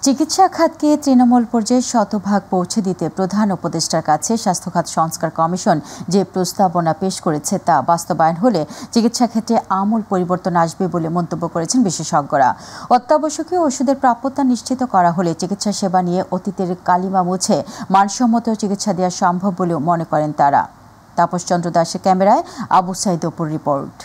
চিকিৎসা খাতকে তৃণমূল পর্যায়ে শতভাগ পৌঁছে দিতে প্রধান উপদেষ্টার কাছে স্বাস্থ্য খাত সংস্কার কমিশন যে প্রস্তাবনা পেশ করেছে তা বাস্তবায়ন হলে চিকিৎসা ক্ষেত্রে আমূল পরিবর্তন আসবে বলে মন্তব্য করেছেন বিশেষজ্ঞরা। অত্যাবশ্যকীয় ওষুধের প্রাপ্যতা নিশ্চিত করা হলে চিকিৎসা সেবা নিয়ে অতীতের কালিমা মুছে মানসম্মত চিকিৎসা দেওয়া সম্ভব বলেও মনে করেন তারা। তাপস চন্দ্র দাসের ক্যামেরায় আবু সাইদ অপুর রিপোর্ট।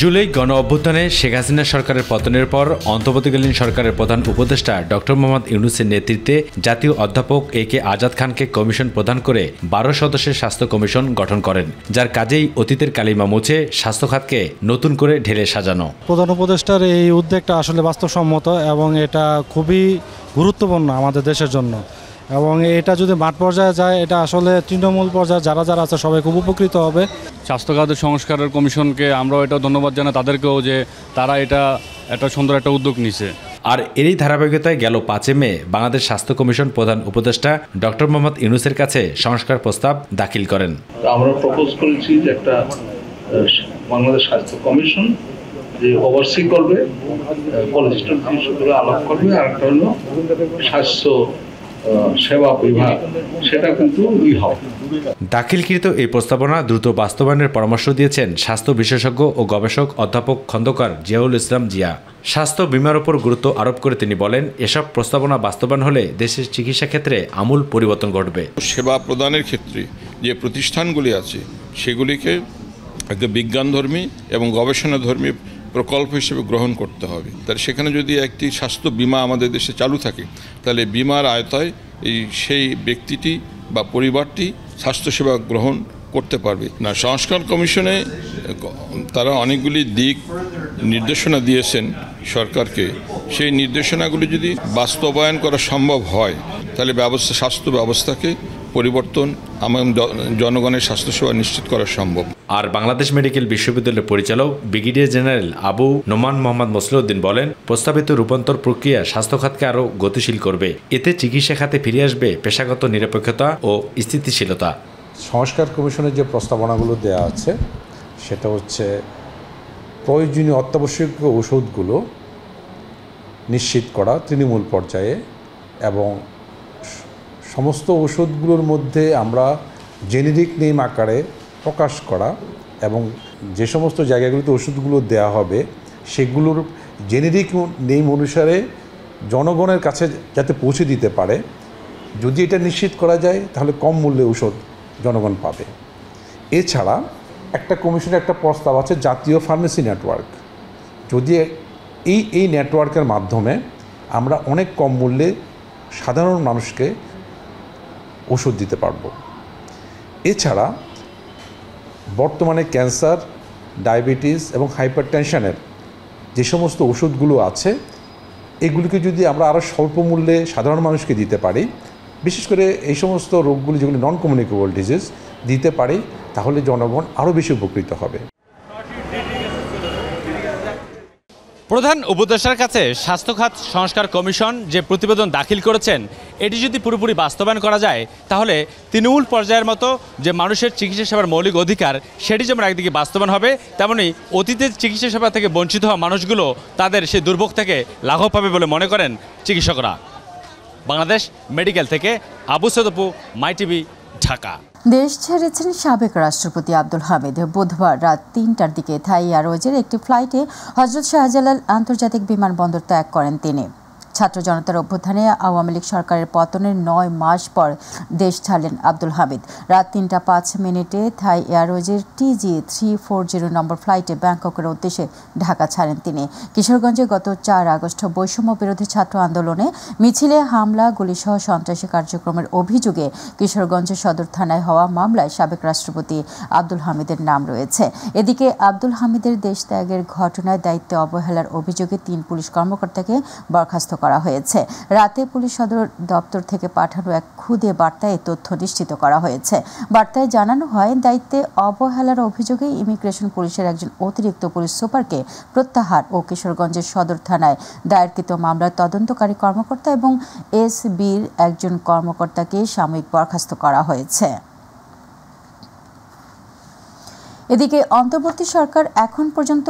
জুলাই গণ অভ্যুত্থানে শেখ হাসিনা সরকারের পতনের পর অন্তর্বর্তীকালীন সরকারের প্রধান উপদেষ্টা ডক্টর মোহাম্মদ ইউনূসের নেতৃত্বে জাতীয় অধ্যাপক এ.কে আজাদ খানকে কমিশন প্রদান করে 12 সদস্যের স্বাস্থ্য কমিশন গঠন করেন, যার কাজেই অতীতের কালিমা মুছে স্বাস্থ্য খাতকে নতুন করে ঢেলে সাজানো। প্রধান উপদেষ্টার এই উদ্যোগটা আসলে বাস্তবসম্মত এবং এটা খুবই গুরুত্বপূর্ণ আমাদের দেশের জন্য, এবং এটা যদি মাঠ পর্যায়ে যায় এটা আসলে তৃণমূল পর্যায়ে যারা যারা আছে সবাই খুব উপকৃত হবে। স্বাস্থ্য খাতের সংস্কারের কমিশনকে আমরাও এটা ধন্যবাদ জানাই তাদেরকেও যে তারা এটা একটা সুন্দর একটা উদ্যোগ নিছে। আর এরই ধারাবাহিকতায় গেল 5 মে বাংলাদেশ স্বাস্থ্য কমিশন প্রধান উপদেষ্টা ডক্টর মোহাম্মদ ইউনূসের কাছে সংস্কার প্রস্তাব দাখিল করেন। আমরা প্রপোজ করেছি যে একটা বাংলাদেশ স্বাস্থ্য কমিশন যে ওভারসি করবে, পলিসিস্টেম বিষয়গুলো আলাপ করবে, আর একটা হলো স্বাস্থ্য সেবা বিভাগ, সেটা কিন্তু দাখিলকৃত এই প্রস্তাবনা দ্রুত বাস্তবায়নের পরামর্শ দিয়েছেন স্বাস্থ্য বিশেষজ্ঞ ও গবেষক অধ্যাপক খন্দকার জিয়াউল ইসলাম জিয়া। স্বাস্থ্য বীমার উপর গুরুত্ব আরোপ করে তিনি বলেন, এসব প্রস্তাবনা বাস্তবায়ন হলে দেশের চিকিৎসা ক্ষেত্রে আমূল পরিবর্তন ঘটবে। সেবা প্রদানের ক্ষেত্রে যে প্রতিষ্ঠানগুলি আছে সেগুলিকে একটা বিজ্ঞানধর্মী এবং গবেষণাধর্মী প্রকল্প হিসেবে গ্রহণ করতে হবে। তাহলে সেখানে যদি একটি স্বাস্থ্য বীমা আমাদের দেশে চালু থাকে, তাহলে বীমার আয়তায় সেই ব্যক্তিটি বা পরিবারটি স্বাস্থ্যসেবা গ্রহণ করতে পারবে না। সংস্কার কমিশনে তারা অনেকগুলি দিক নির্দেশনা দিয়েছেন সরকারকে, সেই নির্দেশনাগুলি যদি বাস্তবায়ন করা সম্ভব হয় তাহলে স্বাস্থ্য ব্যবস্থাকে পরিবর্তন এবং জনগণের স্বাস্থ্যসেবা নিশ্চিত করা সম্ভব। আর বাংলাদেশ মেডিকেল বিশ্ববিদ্যালয়ের পরিচালক ব্রিগেডিয়ার জেনারেল আবু নোমান মোহাম্মদ মসলিউদ্দিন বলেন, প্রস্তাবিত রূপান্তর প্রক্রিয়া স্বাস্থ্য খাতকে আরও গতিশীল করবে। এতে চিকিৎসা খাতে ফিরে আসবে পেশাগত নিরপেক্ষতা ও স্থিতিশীলতা। সংস্কার কমিশনের যে প্রস্তাবনাগুলো দেওয়া আছে সেটা হচ্ছে প্রয়োজনীয় অত্যাবশ্যকীয় ওষুধগুলো নিশ্চিত করা তৃণমূল পর্যায়ে, এবং সমস্ত ওষুধগুলোর মধ্যে আমরা জেনেরিক নেম আকারে প্রকাশ করা, এবং যে সমস্ত জায়গাগুলোতে ওষুধগুলো দেওয়া হবে সেগুলোর জেনেরিক নেম অনুসারে জনগণের কাছে যাতে পৌঁছে দিতে পারে। যদি এটা নিশ্চিত করা যায় তাহলে কম মূল্যে ওষুধ জনগণ পাবে। এছাড়া একটা কমিশনের একটা প্রস্তাব আছে জাতীয় ফার্মেসি নেটওয়ার্ক। যদি এই নেটওয়ার্কের মাধ্যমে আমরা অনেক কম মূল্যে সাধারণ মানুষকে ওষুধ দিতে পারব। এছাড়া বর্তমানে ক্যান্সার, ডায়াবেটিস এবং হাইপারটেনশনের যে সমস্ত ওষুধগুলো আছে এগুলিকে যদি আমরা আরও স্বল্প মূল্যে সাধারণ মানুষকে দিতে পারি, বিশেষ করে এই সমস্ত রোগগুলি যেগুলি নন কমিউনিকেবল ডিজিজ দিতে পারি, তাহলে জনগণ আরও বেশি উপকৃত হবে। প্রধান উপদেষ্টার কাছে স্বাস্থ্য খাত সংস্কার কমিশন যে প্রতিবেদন দাখিল করেছেন, এটি যদি পুরোপুরি বাস্তবায়ন করা যায় তাহলে তৃণমূল পর্যায়ের মতো যে মানুষের চিকিৎসা সেবার মৌলিক অধিকার সেটি যেমন একদিকে বাস্তবায়ন হবে, তেমনি অতীতের চিকিৎসা সেবা থেকে বঞ্চিত হওয়া মানুষগুলো তাদের সেই দুর্ভোগ থেকে লাঘব পাবে বলে মনে করেন চিকিৎসকরা। বাংলাদেশ মেডিকেল থেকে আবু সাইদ অপু, মাই টিভি, ঢাকা। দেশ ছেড়েছেন সাবেক রাষ্ট্রপতি আব্দুল হামিদ। বুধবার রাত 3টার দিকে থাই এয়ারওয়েজের একটি ফ্লাইটে হজরত শাহজালাল আন্তর্জাতিক বিমানবন্দর ত্যাগ করেন তিনি। ছাত্র জনতার অভ্যুত্থানে আওয়ামী লীগ সরকারের পতনের 9 মাস পর দেশ ছাড়লেন আব্দুল হামিদ। রাত 3টা 5 মিনিটে থাই এয়ারওয়েজের TG340 নম্বর ফ্লাইটে ব্যাংককের উদ্দেশ্যে ঢাকা ছাড়েন তিনি। কিশোরগঞ্জে গত 4 আগস্ট বৈষম্য বিরোধী ছাত্র আন্দোলনে মিছিলে হামলা, গুলিসহ সন্ত্রাসী কার্যক্রমের অভিযোগে কিশোরগঞ্জ সদর থানায় হওয়া মামলায় সাবেক রাষ্ট্রপতি আব্দুল হামিদের নাম রয়েছে। এদিকে আব্দুল হামিদের দেশ ত্যাগের ঘটনায় দায়িত্বে অবহেলার অভিযোগে 3 পুলিশ কর্মকর্তাকে বরখাস্ত করা হয়েছে। রাতে পুলিশ সদর দপ্তর থেকে পাঠানো এক খুদে বার্তায় তথ্য নিশ্চিত করা হয়েছে। বার্তায় জানানো হয়, দায়িত্বে অবহেলার অভিযোগে ইমিগ্রেশন পুলিশের একজন অতিরিক্ত পুলিশ সুপারকে প্রত্যাহার ও কিশোরগঞ্জের সদর থানায় দায়েরকৃত মামলার তদন্তকারী কর্মকর্তা এবং এসবির একজন কর্মকর্তাকে সাময়িক বরখাস্ত করা হয়েছে। এদিকে অন্তর্বর্তী সরকার এখন পর্যন্ত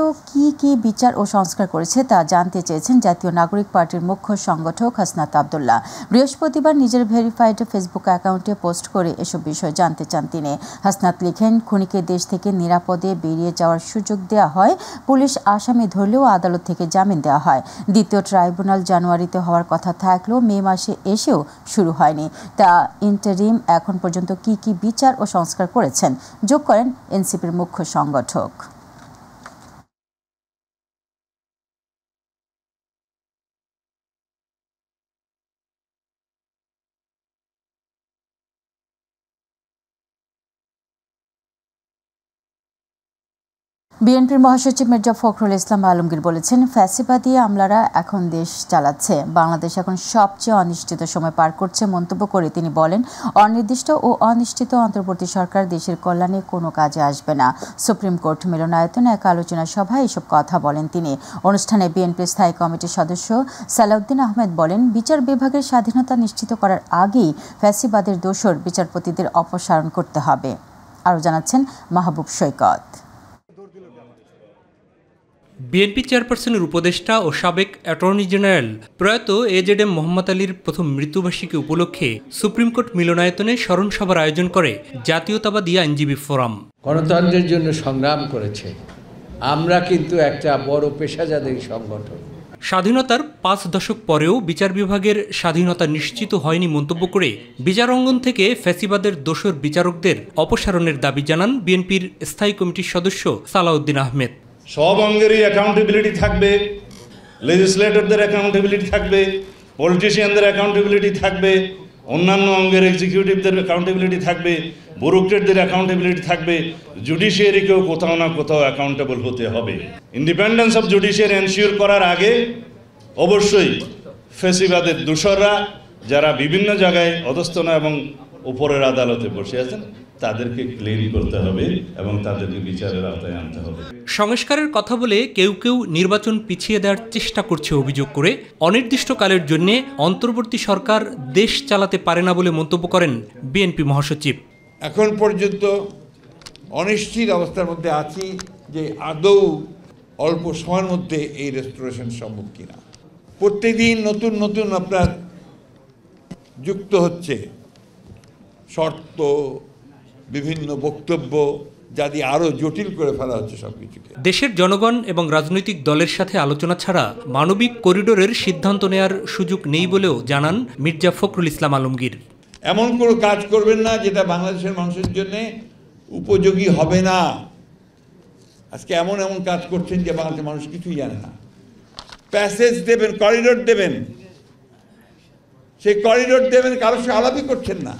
কি বিচার ও সংস্কার করেছে তা জানতে চেয়েছেন জাতীয় নাগরিক পার্টির মুখ্য সংগঠক হাসনাত আব্দুল্লাহ। বৃহস্পতিবার নিজের ভেরিফাইড ফেসবুক অ্যাকাউন্টে পোস্ট করে এসব বিষয় জানতে চান তিনি। হাসনাত লিখেন, খুনিকে দেশ থেকে নিরাপদে বেরিয়ে যাওয়ার সুযোগ দেওয়া হয়, পুলিশ আসামি ধরলেও আদালত থেকে জামিন দেওয়া হয়। দ্বিতীয় ট্রাইব্যুনাল জানুয়ারিতে হওয়ার কথা থাকলেও মে মাসে এসেও শুরু হয়নি। তা ইন্টারিম এখন পর্যন্ত কি বিচার ও সংস্কার করেছেন যোগ করেন এনসিপির মুখ্য সংগঠক। বিএনপির মহাসচিব মির্জা ফখরুল ইসলাম আলমগীর বলেছেন, ফ্যাসিবাদী আমলারা এখন দেশ চালাচ্ছে, বাংলাদেশ এখন সবচেয়ে অনিশ্চিত সময় পার করছে মন্তব্য করে তিনি বলেন, অনির্দিষ্ট ও অনিশ্চিত অন্তর্বর্তী সরকার দেশের কল্যাণে কোনো কাজে আসবে না। সুপ্রিম কোর্ট মিলনায়তনে এক আলোচনা সভায় এসব কথা বলেন তিনি। অনুষ্ঠানে বিএনপির স্থায়ী কমিটির সদস্য সালাউদ্দিন আহমেদ বলেন, বিচার বিভাগের স্বাধীনতা নিশ্চিত করার আগেই ফ্যাসিবাদের দোসর বিচারপতিদের অপসারণ করতে হবে। আরও জানাচ্ছেন মাহবুব সৈকত। বিএনপি চেয়ারপারসনের উপদেষ্টা ও সাবেক অ্যাটর্নি জেনারেল প্রয়াত এজেডএম মোহাম্মদ আলীর প্রথম মৃত্যুবার্ষিকী উপলক্ষে সুপ্রিম কোর্ট মিলনায়তনে স্মরণ সভার আয়োজন করে জাতীয়তাবাদী আইনজীবী ফোরাম। গণতন্ত্রের জন্য সংগ্রাম করেছে, আমরা কিন্তু একটা বড় পেশাদারী সংগঠন। স্বাধীনতার 5 দশক পরেও বিচার বিভাগের স্বাধীনতা নিশ্চিত হয়নি মন্তব্য করে বিচার অঙ্গন থেকে ফ্যাসিবাদের দোসর বিচারকদের অপসারণের দাবি জানান বিএনপির স্থায়ী কমিটির সদস্য সালাউদ্দিন আহমেদ। সব অঙ্গেরই অ্যাকাউন্টেবিলিটি থাকবে, লেজিসলেটরদের অ্যাকাউন্টেবিলিটি থাকবে, পলিটিশিয়ানদের অ্যাকাউন্টেবিলিটি থাকবে, অন্যান্য অঙ্গের এক্সিকিউটিভদের অ্যাকাউন্টেবিলিটি থাকবে, ব্যুরোক্রেটদের অ্যাকাউন্টেবিলিটি থাকবে, জুডিশিয়ারিকেও কোথাও না কোথাও অ্যাকাউন্টেবল হতে হবে। ইন্ডিপেন্ডেন্স অফ জুডিশিয়ারি এনশিওর করার আগে অবশ্যই ফ্যাসিবাদের দোসররা যারা বিভিন্ন জায়গায় অধস্তন এবং উপরের আদালতে বসে আছেন তাদেরকে ক্লেম করতে হবে এবং তাদেরকে বিচারের আওতায় আনতে হবে। সংস্কারের কথা বলে কেউ নির্বাচন পিছিয়ে দেওয়ার চেষ্টা করছে অভিযোগ করে অনির্দিষ্টকালের জন্য অন্তর্বর্তী সরকার দেশ চালাতে পারে না বলে মন্তব্য করেন বিএনপি মহাসচিব। এখন পর্যন্ত অনিশ্চিত অবস্থার মধ্যে আছি যে আদৌ অল্প সময়ের মধ্যে এই রেস্টোরেশন সম্ভব কিনা। প্রত্যেকদিন নতুন আপনার যুক্ত হচ্ছে শর্ত, বিভিন্ন বক্তব্য, যা দিয়ে আরও জটিল করে ফেলা হচ্ছে সবকিছুকে। দেশের জনগণ এবং রাজনৈতিক দলের সাথে আলোচনা ছাড়া মানবিক করিডোরের সিদ্ধান্ত নেয়ার সুযোগ নেই বলেও জানান মির্জা ফখরুল ইসলাম আলমগীর। এমন কোনো কাজ করবেন না যেটা বাংলাদেশের মানুষের জন্য উপযোগী হবে না। আজকে এমন কাজ করছেন যে বাংলাদেশের মানুষ কিছুই জানে না। প্যাসেজ দেবেন, করিডোর দেবেন, সেই করিডোর দেবেন, কারোর সঙ্গে আলাপই করছেন না,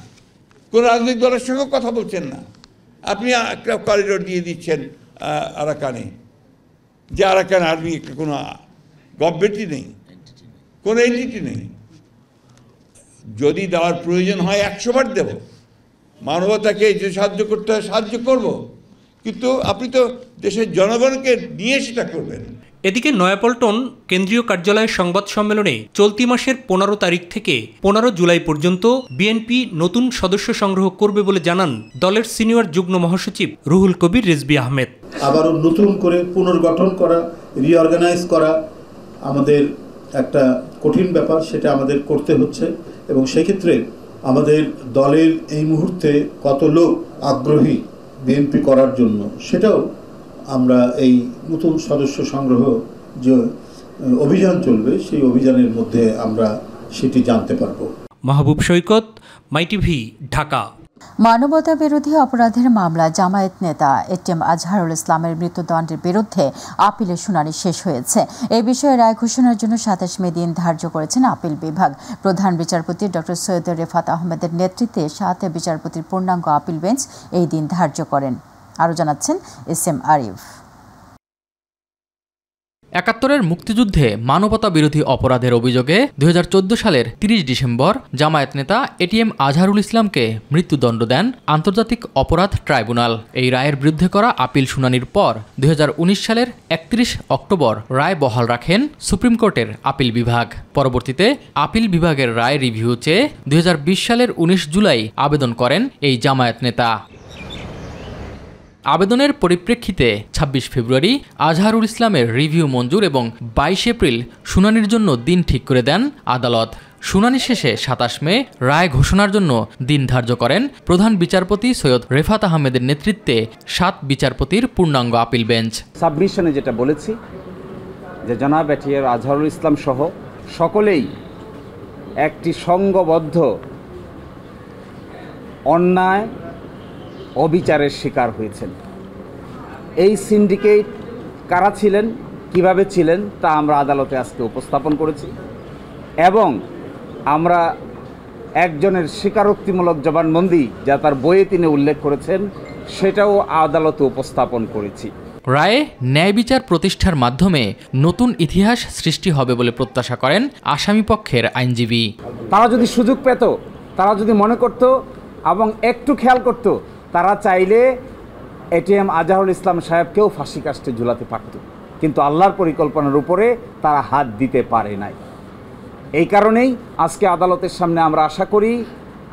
কোনো রাজনৈতিক দলের সঙ্গেও কথা বলছেন না। আপনি একটা করিডোর দিয়ে দিচ্ছেন আরাকানে, যে আরাকান আর্মি কোনো গভর্নমেন্টই নেই, কোনো এন্টিটি নেই। যদি দেওয়ার প্রয়োজন হয় 100 বার দেব, মানবতাকে যে সাহায্য করতে হয় সাহায্য করব, কিন্তু আপনি তো দেশের জনগণকে নিয়ে সেটা করবেন। এদিকে নয়াপল্টন কেন্দ্রীয় কার্যালয়ের সংবাদ সম্মেলনে চলতি মাসের 15 তারিখ থেকে 15 জুলাই পর্যন্ত বিএনপি নতুন সদস্য সংগ্রহ করবে বলে জানান দলের সিনিয়র যুগ্ম মহাসচিব রুহুল কবির রিজভী আহমেদ। আবারও নতুন করে পুনর্গঠন করা, রিঅর্গানাইজ করা আমাদের একটা কঠিন ব্যাপার, সেটা আমাদের করতে হচ্ছে এবং সেক্ষেত্রে আমাদের দলের এই মুহূর্তে কত লোক আগ্রহী বিএনপি করার জন্য, সেটাও আমরা এই নতুন সদস্য সংগ্রহ যে অভিযান চলবে সেই অভিযানের মধ্যে আমরা সেটি জানতে পারব। মাহবুব সৈকত, মাই টিভি, ঢাকা। মানবতা বিরোধী অপরাধের মামলা জামায়াত নেতা এটিএম আজহারুল ইসলামের মৃত্যুদণ্ডের বিরুদ্ধে আপিলের শুনানি শেষ হয়েছে। এই বিষয়ে রায় ঘোষণার জন্য 27 মে দিন ধার্য করেছেন আপিল বিভাগ। প্রধান বিচারপতি ডক্টর সৈয়দ রেফাত আহমেদের নেতৃত্বে 7 বিচারপতির পূর্ণাঙ্গ আপিল বেঞ্চ এই দিন ধার্য করেন। আরও জানাচ্ছেন এসএম আরিফ। ৭১-এর মুক্তিযুদ্ধে মানবতা বিরোধী অপরাধের অভিযোগে 2014 সালের 30 ডিসেম্বর জামায়াত নেতা এটিএম আজহারুল ইসলামকে মৃত্যুদণ্ড দেন আন্তর্জাতিক অপরাধ ট্রাইব্যুনাল। এই রায়ের বিরুদ্ধে করা আপিল শুনানির পর 2019 সালের 31 অক্টোবর রায় বহাল রাখেন সুপ্রিম কোর্টের আপিল বিভাগ। পরবর্তীতে আপিল বিভাগের রায় রিভিউ চেয়ে 2020 সালের 19 জুলাই আবেদন করেন এই জামায়াত নেতা। আবেদনের পরিপ্রেক্ষিতে ২৬ ফেব্রুয়ারি আজহারুল ইসলামের রিভিউ মঞ্জুর এবং ২২ এপ্রিল শুনানির জন্য দিন ঠিক করে দেন আদালত। শুনানি শেষে ২৭ মে রায় ঘোষণার জন্য দিন ধার্য করেন প্রধান বিচারপতি সৈয়দ রেফাত আহমেদের নেতৃত্বে ৭ বিচারপতির পূর্ণাঙ্গ আপিল বেঞ্চ। সাবমিশনে যেটা বলেছি যে জনাব এটিএম আজহারুল ইসলাম সহ সকলেই একটি সংঘবদ্ধ অন্যায় অবিচারের শিকার হয়েছেন। এই সিন্ডিকেট কারা ছিলেন, কিভাবে ছিলেন তা আমরা আদালতে আজকে উপস্থাপন করেছি এবং আমরা একজনের স্বীকারোক্তিমূলক জবানবন্দি যা তার বইয়ে তিনি উল্লেখ করেছেন সেটাও আদালতে উপস্থাপন করেছি। রায়ে ন্যায় বিচার প্রতিষ্ঠার মাধ্যমে নতুন ইতিহাস সৃষ্টি হবে বলে প্রত্যাশা করেন আসামিপক্ষের আইনজীবী। তারা যদি সুযোগ পেত, তারা যদি মনে করত এবং একটু খেয়াল করত, তারা চাইলে এটিএম আজহারুল ইসলাম সাহেবকেও ফাঁসি কাস্টে ঝুলাতে পারত, কিন্তু আল্লাহর পরিকল্পনার উপরে তারা হাত দিতে পারে নাই। এই কারণেই আজকে আদালতের সামনে আমরা আশা করি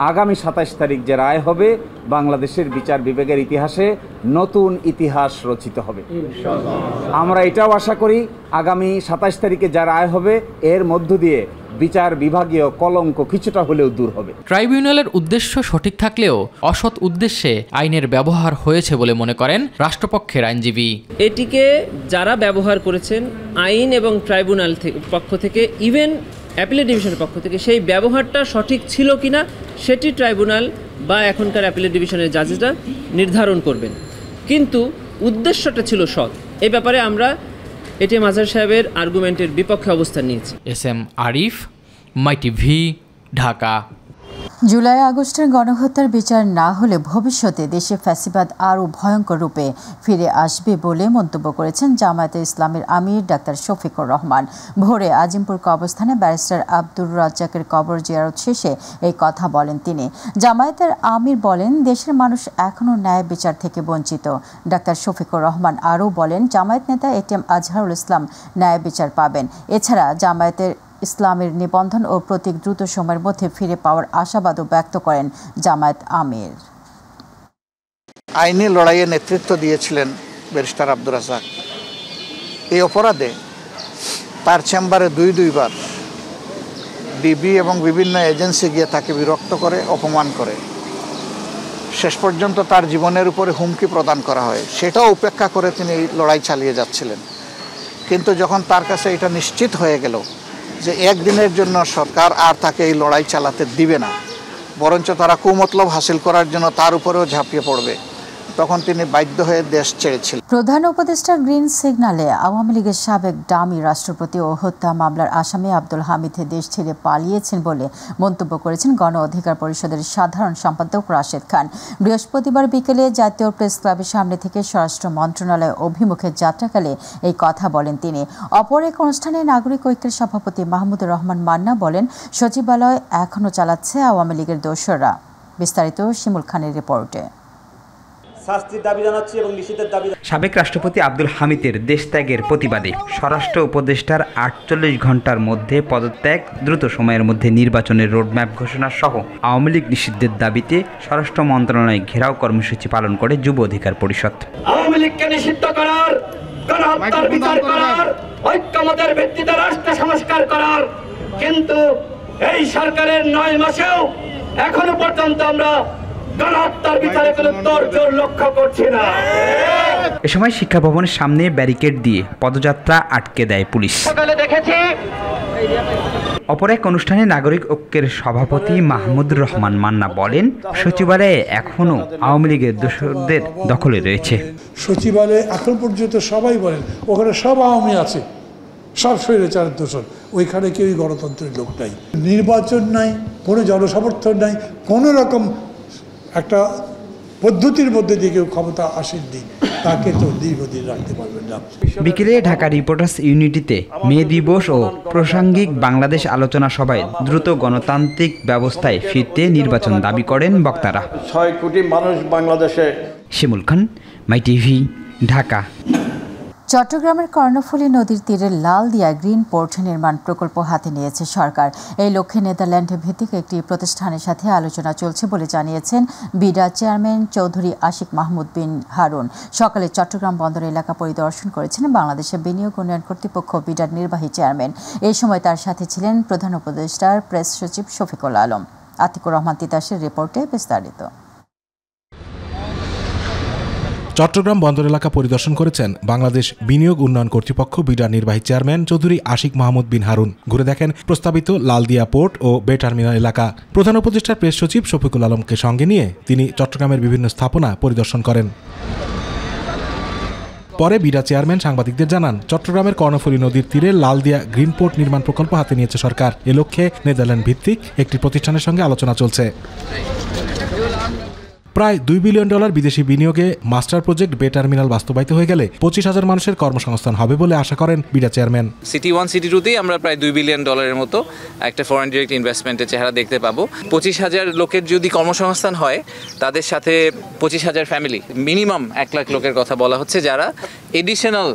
আগামী ২৭ তারিখ যে রায় হবে বাংলাদেশের বিচার বিভাগের ইতিহাসে নতুন ইতিহাস রচিত হবে। আমরা এটাও আশা করি আগামী ২৭ তারিখে যা রায় হবে এর মধ্য দিয়ে বিচার বিভাগীয় কলঙ্ক কিছুটা হলেও দূর হবে। ট্রাইব্যুনালের উদ্দেশ্য সঠিক থাকলেও অসৎ উদ্দেশ্যে আইনের ব্যবহার হয়েছে বলে মনে করেন রাষ্ট্রপক্ষের আইনজীবী। এটিকে যারা ব্যবহার করেছেন আইন এবং ট্রাইব্যুনাল পক্ষ থেকে, ইভেন অ্যাপিলেট ডিভিশনের পক্ষ থেকে, সেই ব্যবহারটা সঠিক ছিল কিনা সেটি ট্রাইব্যুনাল বা এখনকার অ্যাপিলেট ডিভিশনের জাজেসরা নির্ধারণ করবেন, কিন্তু উদ্দেশ্যটা ছিল সৎ। এই ব্যাপারে আমরা এটিএম আজহার সাহেবের আর্গুমেন্টের বিপক্ষে অবস্থান নিয়েছি। SM আরিফ, মাই টিভি, ঢাকা। জুলাই আগস্টের গণহত্যার বিচার না হলে ভবিষ্যতে দেশে ফ্যাসিবাদ আরও ভয়ঙ্কর রূপে ফিরে আসবে বলে মন্তব্য করেছেন জামায়াতে ইসলামের আমির ডাক্তার শফিকুর রহমান। ভোরে আজিমপুর কবরস্থানে ব্যারিস্টার আব্দুর রাজ্জাকের কবর জিয়ারত শেষে এই কথা বলেন তিনি। জামায়াতের আমির বলেন, দেশের মানুষ এখনও ন্যায় বিচার থেকে বঞ্চিত। ডাক্তার শফিকুর রহমান আরও বলেন, জামায়াত নেতা এটিএম আজহারুল ইসলাম ন্যায় বিচার পাবেন। এছাড়া জামায়াতের ইসলামের নিবন্ধন ও প্রতীক দ্রুত সময়ের মধ্যে ফিরে পাওয়ার আশাবাদও ব্যক্ত করেন জামায়াত আমির। আইনি লড়াইয়ে নেতৃত্ব দিয়েছিলেন ব্যারিস্টার আব্দুর রাজ্জাক। এই অপরাধে তার চেম্বারে দুইবার ডিবি এবং বিভিন্ন এজেন্সি গিয়ে তাকে বিরক্ত করে, অপমান করে, শেষ পর্যন্ত তার জীবনের উপরে হুমকি প্রদান করা হয়। সেটাও উপেক্ষা করে তিনি লড়াই চালিয়ে যাচ্ছিলেন। কিন্তু যখন তার কাছে এটা নিশ্চিত হয়ে গেল যে একদিনের জন্য সরকার আর তাকে এই লড়াই চালাতে দিবে না, বরঞ্চ তারা কুমতলব হাসিল করার জন্য তার উপরেও ঝাঁপিয়ে পড়বে, তখন তিনি বাধ্য হয়ে দেশ ছেড়েছিলেন। প্রধান উপদেষ্টা গ্রিন সিগন্যালে আওয়ামী লীগের সাবেক ডামি রাষ্ট্রপতি ও হত্যা মামলার আসামি আব্দুল হামিদ দেশ ছেড়ে পালিয়েছেন বলে মন্তব্য করেছেন গণ অধিকার পরিষদের সাধারণ সম্পাদক রাশেদ খান। বৃহস্পতিবার বিকেলে জাতীয় প্রেস ক্লাবের সামনে থেকে স্বরাষ্ট্র মন্ত্রণালয় অভিমুখে যাত্রাকালে এই কথা বলেন তিনি। অপর এক অনুষ্ঠানে নাগরিক ঐক্যের সভাপতি মাহমুদুর রহমান মান্না বলেন, সচিবালয় এখনও চালাচ্ছে আওয়ামী লীগের দোসররা। বিস্তারিত শিমুল খানের রিপোর্টে। সাবেক রাষ্ট্রপতি আব্দুল হামিদের দেশত্যাগের প্রতিবাদে স্বরাষ্ট্র উপদেষ্টার ৪৮ ঘণ্টার মধ্যে পদত্যাগ, দ্রুত সময়ের মধ্যে নির্বাচনের রোডম্যাপ ঘোষণা সহ আওয়ামী লীগ নিষিদ্ধের দাবিতে স্বরাষ্ট্র মন্ত্রণালয় ঘেরাও কর্মসূচি পালন করে যুব অধিকার পরিষদ। আওয়ামী লীগকে নিষিদ্ধ করার, গণহত্যার বিচার করার, ঐক্যমতের ভিত্তিতে রাষ্ট্র সংস্কার করার, কিন্তু এই সরকারের ৯ মাসেও এখনো পর্যন্ত আমরা এ সময় শিক্ষা ভবনের সামনে ব্যারিকেড দিয়ে পদযাত্রা আটকে দেয় পুলিশ। অপর এক অনুষ্ঠানে নাগরিক ঐক্যের সভাপতি মাহমুদুর রহমান মান্না বলেন, সচিবালয়ে এখনো আওয়ামী লীগের দোসরদের দখলে রয়েছে। সচিবালয়ে এখন পর্যন্ত সবাই বলেন ওখানে সব আওয়ামী আছে, সব স্বৈরাচারের দোসর, ওইখানে কেউই গণতন্ত্রের লোক নাই, নির্বাচন নাই, কোনো জনসমর্থন নাই, কোনো রকম একটা পদ্ধতির মধ্যে দিয়ে কেউ ক্ষমতা আসেননি, তাকে তো দীর্ঘদিন রাখতে পারবেন না। বিকেলে ঢাকা রিপোর্টার্স ইউনিটিতে মে দিবস ও প্রাসঙ্গিক বাংলাদেশ আলোচনা সভায় দ্রুত গণতান্ত্রিক ব্যবস্থায় ফিরতে নির্বাচন দাবি করেন বক্তারা। ৬ কোটি মানুষ বাংলাদেশে। শিমুল খান, মাই টিভি, ঢাকা। চট্টগ্রামের কর্ণফুলী নদীর তীরে লালদিয়া গ্রিন পোর্ট নির্মাণ প্রকল্প হাতে নিয়েছে সরকার। এই লক্ষ্যে নেদারল্যান্ড ভিত্তিক একটি প্রতিষ্ঠানের সাথে আলোচনা চলছে বলে জানিয়েছেন বিডা চেয়ারম্যান চৌধুরী আশিক মাহমুদ বিন হারুন। সকালে চট্টগ্রাম বন্দর এলাকা পরিদর্শন করেছেন বাংলাদেশের বিনিয়োগ উন্নয়ন কর্তৃপক্ষ বিডার নির্বাহী চেয়ারম্যান। এই সময় তার সাথে ছিলেন প্রধান উপদেষ্টার প্রেস সচিব শফিকুল আলম। আতিকুর রহমান তিতাসের রিপোর্টে বিস্তারিত। চট্টগ্রাম বন্দর এলাকা পরিদর্শন করেছেন বাংলাদেশ বিনিয়োগ উন্নয়ন কর্তৃপক্ষ বিডার নির্বাহী চেয়ারম্যান চৌধুরী আশিক মাহমুদ বিন হারুন। ঘুরে দেখেন প্রস্তাবিত লালদিয়া পোর্ট ও বে টার্মিনাল এলাকা। প্রধান উপদেষ্টার প্রেস সচিব শফিকুল আলমকে সঙ্গে নিয়ে তিনি চট্টগ্রামের বিভিন্ন স্থাপনা পরিদর্শন করেন। পরে বিডা চেয়ারম্যান সাংবাদিকদের জানান, চট্টগ্রামের কর্ণফুলী নদীর তীরে লালদিয়া গ্রিন পোর্ট নির্মাণ প্রকল্প হাতে নিয়েছে সরকার। এ লক্ষ্যে নেদারল্যান্ড ভিত্তিক একটি প্রতিষ্ঠানের সঙ্গে আলোচনা চলছে। প্রায় $2 বিলিয়ন বিদেশি বিনিয়োগে মাস্টার প্রজেক্ট বে টার্মিনাল বাস্তবায়িত হয়ে গেলে 25,000 মানুষের কর্মসংস্থান হবে বলে আশা করেন বিডা চেয়ারম্যান। সিটি 1 সিটি 2তেই আমরা প্রায় $2 বিলিয়ন মতো একটা ফরেন ডিরেক্ট ইনভেস্টমেন্টের চেহারা দেখতে পাবো। 25,000 লোকের যদি কর্মসংস্থান হয়, তাদের সাথে 25,000 ফ্যামিলি, মিনিমাম 1 লাখ লোকের কথা বলা হচ্ছে, যারা এডিশনাল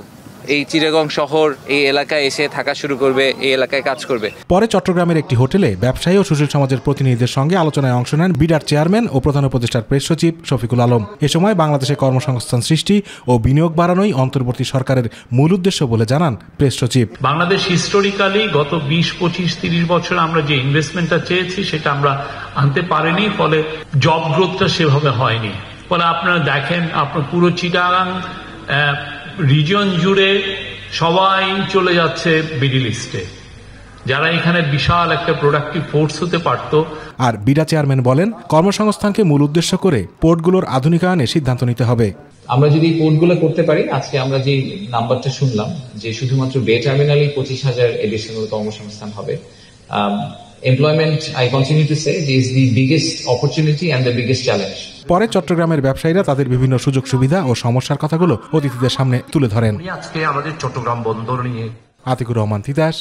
এই চিটাগং শহর এই এলাকায় এসে থাকা শুরু করবে, এই এলাকায় কাজ করবে। পরে চট্টগ্রামের একটি হোটেলে ব্যবসায়ী ও সুশীল সমাজের প্রতিনিধিদের সঙ্গে আলোচনায় অংশ নেন বিডার চেয়ারম্যান ও প্রধান উপদেষ্টার প্রেস সচিব শফিকুল আলম। এ সময় বাংলাদেশে কর্মসংস্থান সৃষ্টি ও বিনিয়োগ বাড়ানোই অন্তর্বর্তী সরকারের মূল উদ্দেশ্য বলে জানান প্রেস সচিব। বাংলাদেশ হিস্টোরিক্যালি গত 20, 25, 30 বছর আমরা যে ইনভেস্টমেন্টটা চেয়েছি সেটা আমরা আনতে পারিনি, ফলে জব গ্রোথটা সেভাবে হয়নি। ফলে আপনারা দেখেন, আপনার পুরো চিটাগাং রিজন জুড়ে সবাই চলে যাচ্ছে মিডল ইস্টে, যারা এখানে বিশাল একটা প্রোডাক্টিভ ফোর্স হতে পারত। আর বিডা চেয়ারম্যান বলেন, কর্মসংস্থানকে মূল উদ্দেশ্য করে পোর্টগুলোর আধুনিকায়নে সিদ্ধান্ত নিতে হবে। আমরা যদি পোর্টগুলো করতে পারি, আজকে আমরা যে নাম্বারটা শুনলাম যে শুধুমাত্র বে টার্মিনালেই 25,000 এডিশনাল কর্মসংস্থান হবে। Employment, I continue to say, is the biggest opportunity and the biggest challenge. পরে চট্টগ্রামের ব্যবসায়ীরা তাদের বিভিন্ন সুযোগ সুবিধা ও সমস্যার কথাগুলো অতিথিদের সামনে তুলে ধরেন। আজকে আমাদের চট্টগ্রাম বন্দর নিয়ে আতিকুর রহমান তিতাস,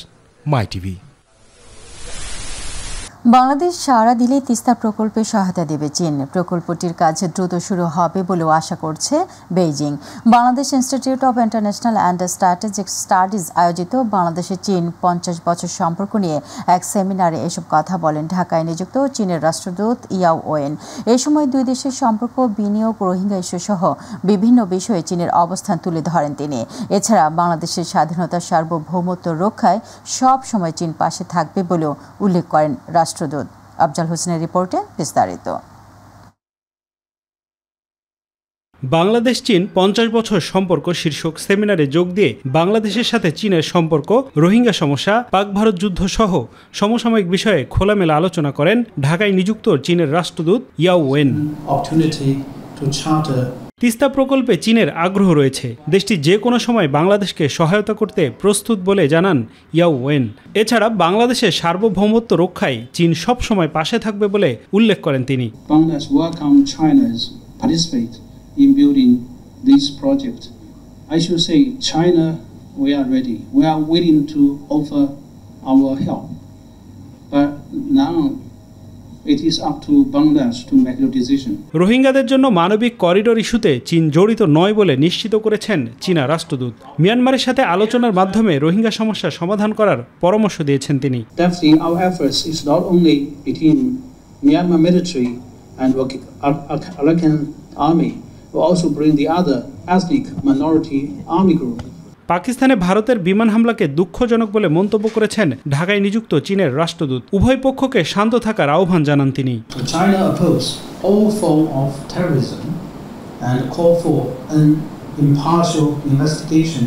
মাই টিভি। বাংলাদেশ সাড়া দিলে তিস্তা প্রকল্পে সহায়তা দেবে চীন। প্রকল্পটির কাজ দ্রুত শুরু হবে বলেও আশা করছে Beijing. Bangladesh institute of international and strategic studies আয়োজিত বাংলাদেশের চীন 50 বছর সম্পর্ক নিয়ে এক সেমিনারে এসব কথা বলেন ঢাকায় নিযুক্ত চীনের রাষ্ট্রদূত ইয়াও ওয়েন। এ সময় দুই দেশের সম্পর্ক, বিনিয়োগ, রোহিঙ্গা ইস্যু সহ বিভিন্ন বিষয়ে চীনের অবস্থান তুলে ধরেন তিনি। এছাড়া বাংলাদেশের স্বাধীনতা, সার্বভৌমত্ব রক্ষায় সব সময় চীন পাশে থাকবে বলেও উল্লেখ করেন রাষ্ট্রদূত। আফজাল হোসেনের রিপোর্টে বিস্তারিত। বাংলাদেশ চীন 50 বছর সম্পর্ক শীর্ষক সেমিনারে যোগ দিয়ে বাংলাদেশের সাথে চীনের সম্পর্ক, রোহিঙ্গা সমস্যা, পাক ভারত যুদ্ধ সহ সমসাময়িক বিষয়ে খোলামেলা আলোচনা করেন ঢাকায় নিযুক্ত চীনের রাষ্ট্রদূত ইয়াও ওয়েন। তিস্তা প্রকল্পে চীনের আগ্রহ রয়েছে। দেশটি যে কোনো সময় বাংলাদেশকে সহায়তা করতে প্রস্তুত বলে জানান ইয়াও ওয়েন। এছাড়া বাংলাদেশের সার্বভৌমত্ব রক্ষায় চীন সব সময় পাশে থাকবে বলে উল্লেখ করেন তিনি। In building this project, I should say China, we are ready. We are willing to offer our help. But now it is up to Bangladesh to make the decision. রোহিঙ্গাদের জন্য মানবিক করিডোর ইস্যুতে চীন জড়িত নয় বলে নিশ্চিত করেছেন চীনা রাষ্ট্রদূত। মিয়ানমারের সাথে আলোচনার মাধ্যমে রোহিঙ্গা সমস্যা সমাধান করার পরামর্শ দিয়েছেন তিনি। Definitely our efforts is not only between Myanmar military and Arakan army, but also bring the other ethnic minority army group. পাকিস্তানে ভারতের বিমান হামলাকে দুঃখজনক বলে মন্তব্য করেছেন ঢাকায় নিযুক্ত চীনের রাষ্ট্রদূত। উভয় পক্ষকে শান্ত থাকার আহ্বান জানান তিনি। China oppose all form of terrorism and call for an impartial investigation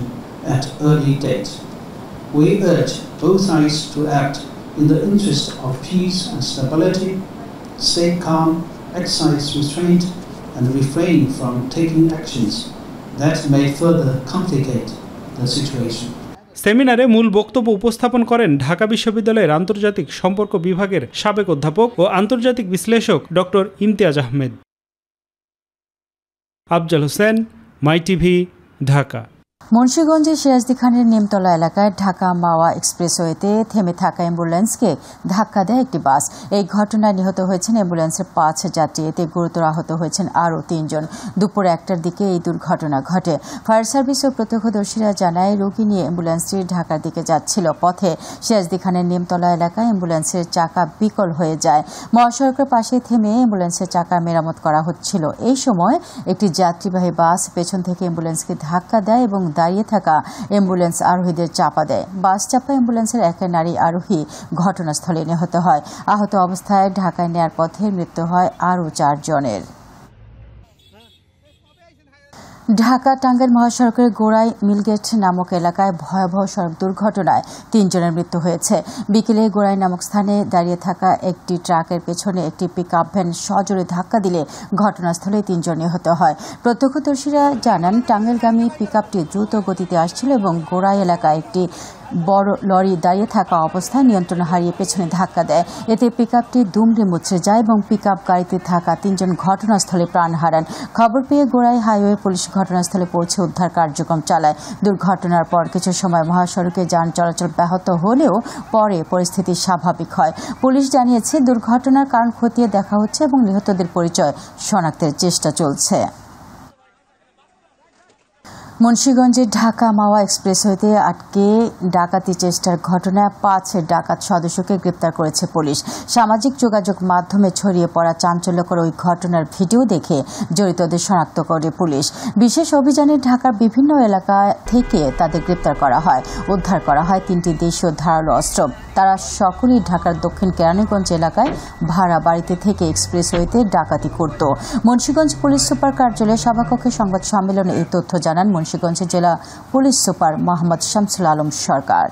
at early date. We urge both sides to act in the interest of peace and stability, stay calm, exercise restraint, and refrain from taking actions that may further complicate the situation. সেমিনারে মূল বক্তব্য উপস্থাপন করেন ঢাকা বিশ্ববিদ্যালয়ের আন্তর্জাতিক সম্পর্ক বিভাগের সাবেক অধ্যাপক ও আন্তর্জাতিক বিশ্লেষক ডক্টর ইমতিয়াজ আহমেদ। আফজাল হোসেন, মাই টিভি, ঢাকা। মুন্সিগঞ্জের সিরাজদি খানের নিমতলা এলাকায় ঢাকা মাওয়া এক্সপ্রেসওয়েতে থেমে থাকা অ্যাম্বুলেন্সকে ধাক্কা দেয় একটি বাস। এই ঘটনায় নিহত হয়েছেন অ্যাম্বুলেন্সের 5 যাত্রী, এতে গুরুতর আহত হয়েছেন আরও 3 জন। দুপুর 1টার দিকে এই দুর্ঘটনা ঘটে। ফায়ার সার্ভিস ও প্রত্যক্ষদর্শীরা জানায়, রোগী নিয়ে অ্যাম্বুলেন্সটি ঢাকার দিকে যাচ্ছিল। পথে সিরাজদি খানের নিমতলা এলাকায় অ্যাম্বুলেন্সের চাকা বিকল হয়ে যায়। মহাসড়কের পাশে থেমে অ্যাম্বুলেন্সের চাকা মেরামত করা হচ্ছিল। এই সময় একটি যাত্রীবাহী বাস পেছন থেকে অ্যাম্বুলেন্সকে ধাক্কা দেয় এবং দাঁড়িয়ে থাকা অ্যাম্বুলেন্স আরোহীদের চাপা দেয়। বাস চাপা অ্যাম্বুলেন্সের এক নারী আরোহী ঘটনাস্থলে নিহত হয়। আহত অবস্থায় ঢাকায় নেয়ার পথে মৃত্যু হয় আরও 4 জনের। ঢাকা টাঙ্গাইল মহাসড়কের গোড়াই মিলগেট নামক এলাকায় ভয়াবহ সড়ক দুর্ঘটনায় 3 জনের মৃত্যু হয়েছে। বিকেলে গোড়াই নামক স্থানে দাঁড়িয়ে থাকা একটি ট্রাকের পেছনে একটি পিকআপ ভ্যান সজোরে ধাক্কা দিলে ঘটনাস্থলে 3 জন নিহত হয়। প্রত্যক্ষদর্শীরা জানান, টাঙ্গাইলগামী পিকআপটি দ্রুত গতিতে আসছিল এবং গোড়াই এলাকায় একটি বড় লরি দাঁড়িয়ে থাকা অবস্থায় নিয়ন্ত্রণ হারিয়ে পেছনে ধাক্কা দেয়। এতে পিকআপটি দুমড়ে মুচড়ে যায় এবং পিকআপ গাড়িতে থাকা 3 জন ঘটনাস্থলে প্রাণ হারান। খবর পেয়ে গোড়াই হাইওয়ে পুলিশ ঘটনাস্থলে পৌঁছে উদ্ধার কার্যক্রম চালায়। দুর্ঘটনার পর কিছু সময় মহাসড়কে যান চলাচল ব্যাহত হলেও পরে পরিস্থিতি স্বাভাবিক হয়। পুলিশ জানিয়েছে, দুর্ঘটনার কারণ খতিয়ে দেখা হচ্ছে এবং নিহতদের পরিচয় শনাক্তের চেষ্টা চলছে। মুন্সিগঞ্জের ঢাকা মাওয়া এক্সপ্রেসওয়েতে আটকে ডাকাতি চেষ্টার ঘটনায় 5 ডাকাত সদস্যকে গ্রেপ্তার করেছে পুলিশ। সামাজিক যোগাযোগ মাধ্যমে ছড়িয়ে পড়া চাঞ্চল্যকর ওই ঘটনার ভিডিও দেখে জড়িতদের শনাক্ত করে পুলিশ। বিশেষ অভিযানে ঢাকার বিভিন্ন এলাকা থেকে তাদের গ্রেপ্তার করা হয়। উদ্ধার করা হয় 3টি দেশীয় ধারালো অস্ত্র। তারা সকলেই ঢাকার দক্ষিণ কেরানীগঞ্জ এলাকায় ভাড়া বাড়িতে থেকে এক্সপ্রেসওয়েতে ডাকাতি করত। মুন্সিগঞ্জ পুলিশ সুপার কার্যালয়ে সভাকক্ষে সংবাদ সম্মেলনে এই তথ্য জানান মুন্সিগঞ্জ জেলা পুলিশ সুপার মোহাম্মদ শামসুল আলম সরকার।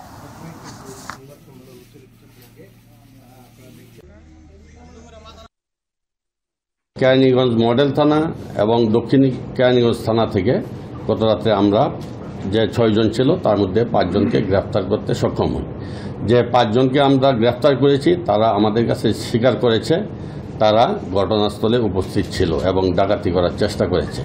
কেরানীগঞ্জ মডেল থানা এবং দক্ষিণ কেরানীগঞ্জ থানা থেকে গত রাতে আমরা যে 6 জন ছিল তার মধ্যে 5 জনকে গ্রেফতার করতে সক্ষম হই। যে 5 জনকে আমরা গ্রেফতার করেছি তারা আমাদের কাছে স্বীকার করেছে তারা ঘটনাস্থলে উপস্থিত ছিল এবং ডাকাতি করার চেষ্টা করেছে।